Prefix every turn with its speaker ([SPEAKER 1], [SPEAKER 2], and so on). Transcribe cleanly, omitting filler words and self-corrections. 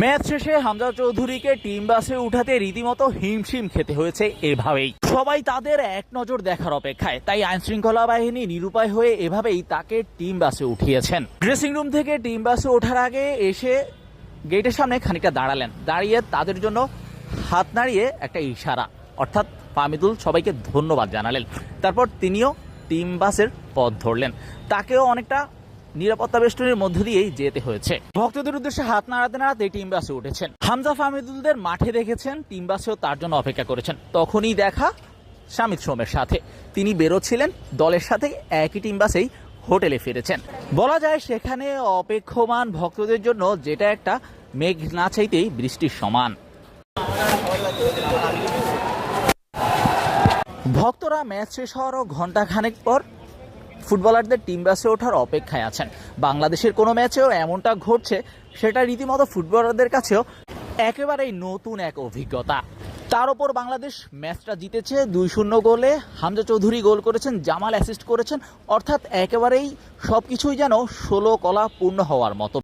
[SPEAKER 1] Match শেষে হামজা চৌধুরীকে team বাসে উঠাতে রীতিমতো হিমশিম খেতে হয়েছে। এভাবেই সবাই তাদের এক নজর দেখার অপেক্ষায়, তাই আইনশৃঙ্খলা বাহিনী নিরুপায় হয়ে এভাবেই তাকে টিম বাসে উঠিয়েছেন। ড্রেসিং রুম থেকে টিম বাসে ওঠার আগে এসে গেটের সামনে খানিকটা দাঁড়ালেন, দাঁড়িয়ে তাদের জন্য হাত নাড়িয়ে একটা ইশারা, অর্থাৎ ফাহমিদুল সবাইকে ধন্যবাদ জানালেন। তারপর তিনিও টিম বাসের পথ ধরলেন। তাকেও অনেকটা নিরাপত্তা বেষ্টনীর মধ্য দিয়েই যেতে হয়েছে। ভক্তদের উদ্দেশ্যে হাত নাড়াতে নাড়াতে টিম বাসে উঠেছেন। হামজা ফাহমিদুলদের মাঠে দেখেছেন, টিম বাসেও তার জন্য অপেক্ষা করেছেন। তখনই দেখা শামিদ সোমের সাথে। তিনি বেরোচ্ছিলেন দলের সাথে একই টিম বাসেই হোটেলে ফিরেছেন। বলা যায় সেখানে অপেক্ষমান ভক্তদের জন্য যেটা একটা মেঘ না চাইতেই বৃষ্টির সমান। ভক্তরা ম্যাচ শেষ হওয়ারও ঘণ্টাখানেক পর ফুটবলারদের টিম বাসে ওঠার অপেক্ষায় আছেন। বাংলাদেশের কোনো ম্যাচেও এমনটা ঘটছে, সেটা রীতিমতো ফুটবলারদের কাছেও একেবারেই নতুন এক অভিজ্ঞতা। তার ওপর বাংলাদেশ ম্যাচটা জিতেছে 2-0 গোলে। হামজা চৌধুরী গোল করেছেন, জামাল অ্যাসিস্ট করেছেন, অর্থাৎ একেবারেই সবকিছুই যেন 16 কলা পূর্ণ হওয়ার মতো।